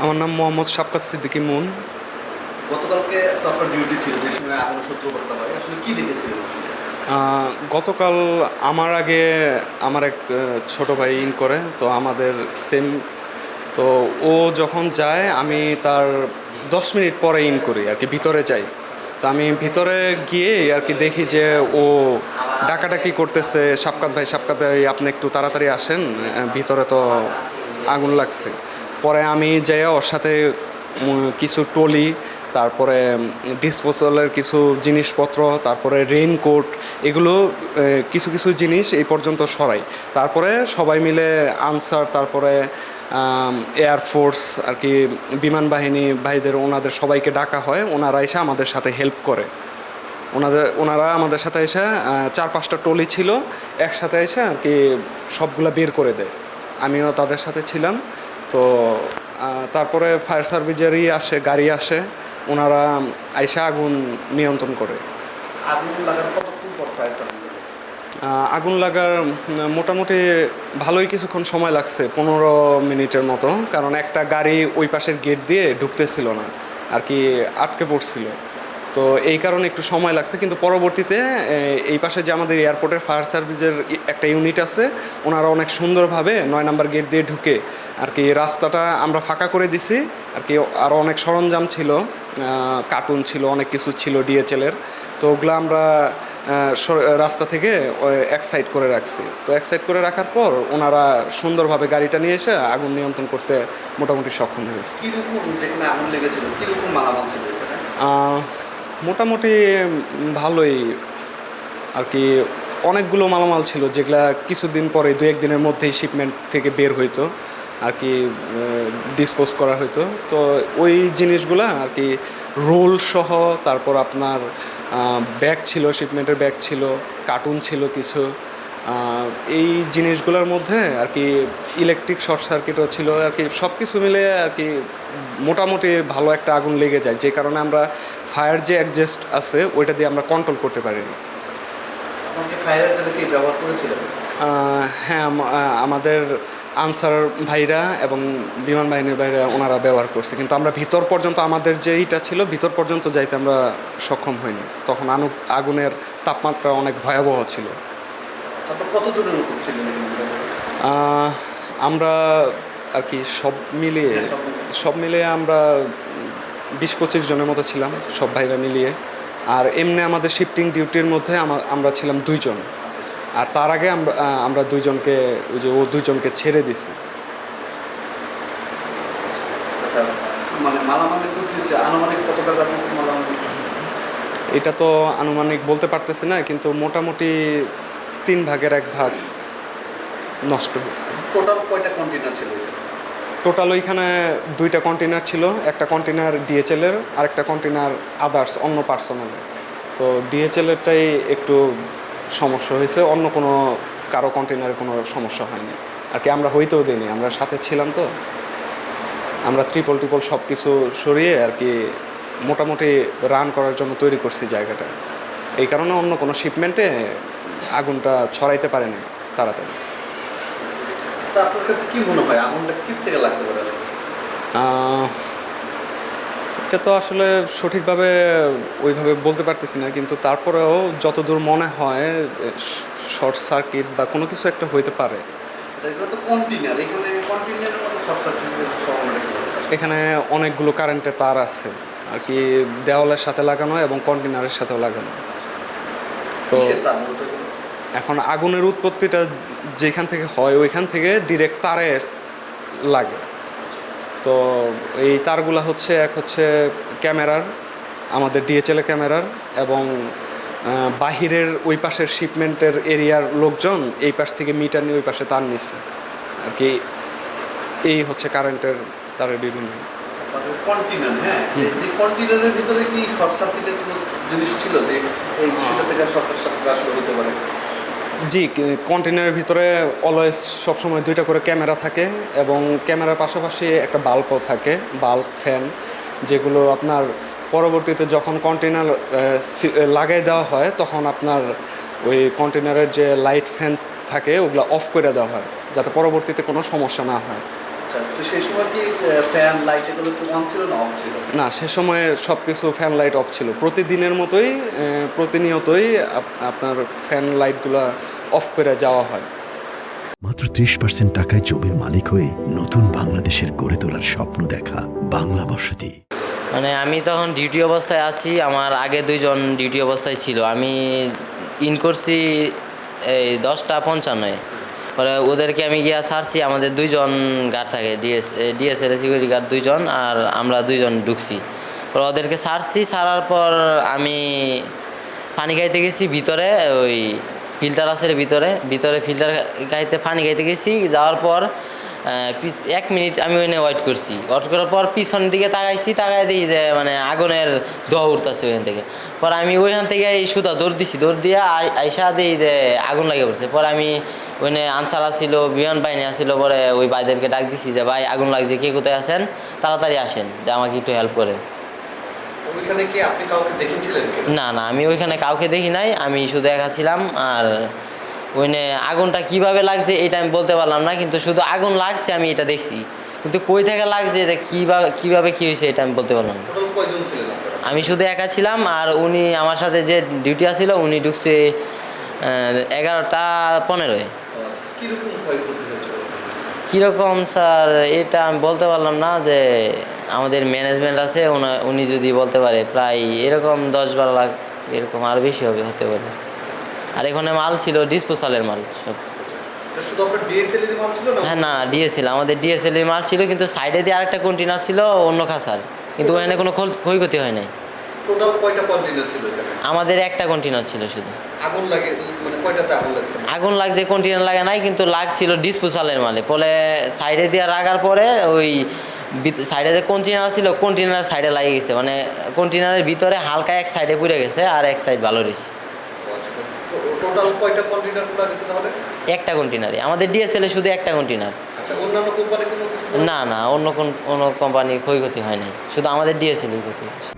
আমার নাম মোহাম্মদ শাফকাত সিদ্দিকী মুন। গতকালকে তো আপনার ডিউটি ছিল, যে সময় আগুনের সূত্রপাতটা হয়, আসলে কি দেখেছিলেন আসলে? গতকাল আমার আগে আমার এক ছোট ভাই ইন করে, তো আমাদের সেম। তো ও যখন যায় আমি তার 10 মিনিট পরে ইন করি আর কি, ভিতরে যাই। তো আমি ভিতরে গিয়ে আর কি দেখি যে ও ডাকাডাকি করতেছে, শাফকাত ভাই, শাফকাত ভাই, আপনি একটু তাড়াতাড়ি আসেন, ভিতরে তো আগুন লাগছে। পরে আমি যাই ওর সাথে কিছু টলি, তারপরে ডিসপোজালের কিছু জিনিসপত্র, তারপরে রেইনকোট, এগুলো কিছু কিছু জিনিস এই পর্যন্ত সরাই। তারপরে সবাই মিলে আনসার, তারপরে এয়ারফোর্স আর কি, বিমান বাহিনী ভাইদের, ওনাদের সবাইকে ডাকা হয়, ওনারা এসে আমাদের সাথে হেল্প করে। ওনারা আমাদের সাথে এসে 4-5টা টলি ছিল, একসাথে এসে আর কি সবগুলা বের করে দেয়। আমিও তাদের সাথে ছিলাম। তো তারপরে ফায়ার সার্ভিসেরই আসে, গাড়ি আসে, ওনারা আইসা আগুন নিয়ন্ত্রণ করে। আগুন লাগার কতক্ষণ পর ফায়ার সার্ভিস? আগুন লাগার মোটামুটি ভালোই কিছুক্ষণ সময় লাগছে, 15 মিনিটের মতো, কারণ একটা গাড়ি ওই পাশের গেট দিয়ে ঢুকতেছিল না আর কি, আটকে পড়ছিল। তো এই কারণে একটু সময় লাগছে, কিন্তু পরবর্তীতে এই পাশে যে আমাদের এয়ারপোর্টের ফায়ার সার্ভিসের একটা ইউনিট আছে, ওনারা অনেক সুন্দরভাবে 9 নম্বর গেট দিয়ে ঢুকে আর কি রাস্তাটা আমরা ফাঁকা করে দিছি আর কি। আরও অনেক সরঞ্জাম ছিল, কার্টুন ছিল, অনেক কিছু ছিল ডিএচএলের। তো ওগুলো আমরা রাস্তা থেকে এক সাইড করে রাখছি। তো এক সাইড করে রাখার পর ওনারা সুন্দরভাবে গাড়িটা নিয়ে এসে আগুন নিয়ন্ত্রণ করতে মোটামুটি সক্ষম হয়েছে। কীরকম, যেখানে আগুন লেগেছিল কীরকম মালামাল ছিল এখানে? মোটামুটি ভালোই আর কি, অনেকগুলো মালামাল ছিল যেগুলা কিছুদিন পরে, 2-1 দিনের মধ্যেই শিপমেন্ট থেকে বের হইতো আর কি, ডিসপোজ করা হইতো। তো ওই জিনিসগুলা আর কি, রোল সহ, তারপর আপনার ব্যাগ ছিল, শিপমেন্টের ব্যাগ ছিল, কার্টুন ছিল কিছু। এই জিনিসগুলোর মধ্যে আর কি ইলেকট্রিক শর্ট সার্কিটও ছিল আর কি, সব কিছু মিলে আর কি মোটামুটি ভালো একটা আগুন লেগে যায়, যে কারণে আমরা ফায়ার যে অ্যাডজাস্ট আছে ওইটা দিয়ে আমরা কন্ট্রোল করতে পারিনি। আপনাকে ফায়ারের জন্য কি ব্যবহার করেছিলেন? হ্যাঁ, আমাদের আনসার ভাইরা এবং বিমান বাহিনীর ভাইরা ওনারা ব্যবহার করছে, কিন্তু আমরা ভিতর পর্যন্ত, আমাদের যে এইটা ছিল ভিতর পর্যন্ত যাইতে আমরা সক্ষম হইনি। তখন আগুনের তাপমাত্রা অনেক ভয়াবহ ছিল। তারপর কতজনের মতো ছিলেন? আমরা আর কি সব মিলিয়ে আমরা 20-25 জনের মতো ছিলাম, সব ভাইরা মিলিয়ে। আর এমনি আমাদের শিফটিং ডিউটির মধ্যে আমরা ছিলাম 2 জন। আর তার আগে আমরা 2 জনকে, ওই যে ও 2 জনকে ছেড়ে দিছি। আচ্ছা, মানে মালামালের ক্ষতি হচ্ছে, আনুমানিক কত টাকার মতো মালামাল? এটা তো আনুমানিক বলতে পারতেছি না, কিন্তু মোটামুটি 3/1 নষ্ট হয়েছে। টোটাল কয়টা কন্টেনার ছিল? টোটাল ওইখানে 2টা কন্টেনার ছিল, একটা কন্টেনার ডিএচএলের, আরেকটা কন্টেনার আদার্স, অন্য পার্সোনালের। তো ডিএচএলেরটাই একটু সমস্যা হয়েছে, অন্য কোনো কারো কন্টেনারে কোনো সমস্যা হয়নি আর কি। আমরা হইতেও দিইনি, আমরা সাথে ছিলাম, তো আমরা ত্রিপল সব কিছু সরিয়ে আর কি মোটামুটি রান করার জন্য তৈরি করছি জায়গাটা। এই কারণে অন্য কোনো শিপমেন্টে আগুনটা ছড়াইতে পারে না তাড়াতাড়ি। তো আপনার কাছে কি মনে হয় আগুনটা কি থেকে লাগতে পারে আসলে? এটা তো আসলে সঠিকভাবে ওইভাবে বলতে পারতেছি না, কিন্তু তারপরেও যতদূর মনে হয় শর্ট সার্কিট বা কোনো কিছু একটা হইতে পারে। তো কন্টেনার, এখানে কন্টেনারের মধ্যে শর্ট সার্কিটের সম্ভাবনা কি? এখানে অনেকগুলো কারেন্টের তার আছে আর কি, দেওয়ালের সাথে লাগানো এবং কন্টেনারের সাথেও লাগানো। তো এখন আগুনের উৎপত্তিটা যেখান থেকে হয় ওইখান থেকে ডিরেক্ট তারে লাগে। তো এই তারগুলা হচ্ছে, এক হচ্ছে ক্যামেরার, আমাদের ডিএচএল ক্যামেরার, এবং বাহিরের ওই পাশের শিপমেন্টের এরিয়ার লোকজন এই পাশ থেকে মিটার নিয়ে ওই পাশে তার নিচ্ছে আর কি। এই হচ্ছে কারেন্টের তারের বিভিন্ন কন্টেনার। হ্যাঁ, এই কন্টেনারের ভিতরে কি শর্ট সার্কিটের কোনো জিনিস ছিল যে এই সেটা থেকে শর্ট সার্কিট আসলে হতে পারে? জি, কন্টেনারের ভিতরে অলওয়েজ সবসময় 2টা করে ক্যামেরা থাকে, এবং ক্যামেরার পাশাপাশি একটা বাল্বও থাকে, বাল্ব, ফ্যান, যেগুলো আপনার পরবর্তীতে যখন কন্টেনার লাগাই দেওয়া হয় তখন আপনার ওই কন্টেনারের যে লাইট ফ্যান থাকে ওগুলো অফ করে দেওয়া হয়, যাতে পরবর্তীতে কোনো সমস্যা না হয়। আচ্ছা, তো সেই সময় কি ফ্যান লাইট এগুলো কি অন ছিল না অফ ছিল? না, সে সময় সব কিছু ফ্যান লাইট অফ ছিল। প্রতিদিনের মতোই প্রতিনিয়তই আপনার ফ্যান লাইটগুলো অফ করে যাওয়া হয়। মাত্র 30% টাকায় জমির মালিক হয়ে নতুন বাংলাদেশের গড়ে তোলার স্বপ্ন দেখা বাংলা বসতি। মানে আমি তখন ডিউটি অবস্থায় আছি, আমার আগে দুইজন ডিউটি অবস্থায় ছিল। আমি ইন করছি এই 10:55 পরে ওদেরকে আমি গিয়া ছাড়ছি। আমাদের দুইজন গার্ড থাকে, ডিএসএল সিকিউরিটি গার্ড দুইজন, আর আমরা দুইজন ঢুকছি। পরে ওদেরকে ছাড়ছি, ছাড়ার পর আমি পানি খাইতে গেছি ভিতরে, ওই ফিল্টার আছে ভিতরে ফিল্টার খাইতে পানি খাইতে গেছি। যাওয়ার পর 1 মিনিট আমি ওইখানে ওয়েট করছি। ওয়েট করার পর পিছনের দিকে তাকাই দেখি যে মানে আগুনের ধোঁয়া উঠতেছে ওইখান থেকে। পরে আমি ওইখান থেকে এই সুতা দৌড় দিয়ে আইসা দিই যে আগুন লাগে পড়ছে। পরে আমি ওইখানে আনসার আসছিল, বিমান বাহিনী আসছিল। পরে ওই ভাইদেরকে ডাক দিছি যে ভাই আগুন লাগছে, কে কোথায় আছেন, তাড়াতাড়ি আসেন, যে আমাকে একটু হেল্প করেন। ওইখানে কি আপনি কাউকে দেখেছিলেন? না, আমি ওইখানে কাউকে দেখি নাই, আমি শুধু একা ছিলাম। আর ওইখানে আগুনটা কিভাবে লাগছে এটা আমি বলতে পারলাম না, কিন্তু শুধু আগুন লাগছে আমি এটা দেখছি, কিন্তু কই থেকে লাগছে এটা কিভাবে কি হয়েছে এটা আমি বলতে পারলাম না। টোটাল কয়জন ছিলেন আপনারা? আমি শুধু একা ছিলাম, আর উনি আমার সাথে যে ডিউটি আসছিল উনি ঢুকছে 11:15। আচ্ছা, কিরকম ক্ষয়ক্ষতি হয়েছিল? কীরকম স্যার এটা আমি বলতে পারলাম না, যে আমাদের ম্যানেজমেন্ট আছে উনি যদি বলতে পারে, প্রায় এরকম 10-12 লাখ এরকম, আর বেশি হতে পারে। আর এখানে মাল ছিল ডিসপোজালের মাল সব। এটা শুধু আপনার ডিএসএল এর মাল ছিল না? হ্যাঁ, না ডিএসএল, আমাদের ডিএসএল এর মাল ছিল, কিন্তু সাইডে দিয়ে আরেকটা কন্টেনার ছিল অন্য খাসার, কিন্তু ওখানে কোনো ক্ষয়ক্ষতি হয় নাই। টোটাল কয়টা কন্টেইনার ছিল এখানে? আমাদের একটা কন্টেনার ছিল শুধু। আগুন লাগে মানে কয়টাতে আগুন লাগছে? আগুন লাগছে কন্টেনার লাগে নাই, কিন্তু লাগছিল ডিসপোজালের মালে। ফলে সাইডে দিয়ে লাগার পরে ওই সাইডে যে কন্টেনার ছিল কন্টেনারের সাইডে লাগিয়ে গেছে, মানে কন্টেনারের ভিতরে হালকা এক সাইডে পুড়ে গেছে, আর এক সাইড ভালো রয়েছে। টোটাল কয়টা কন্টেইনার পুরো গেছে তাহলে? একটা কন্টেনারে, আমাদের ডিএসএল শুধু একটা কন্টেনার। আচ্ছা, অন্যান্য কোম্পানি কোনো কিছু? না, অন্য কোম্পানির ক্ষয়ক্ষতি হয় নাই, শুধু আমাদের ডিএসএলই ক্ষতি হয়েছে।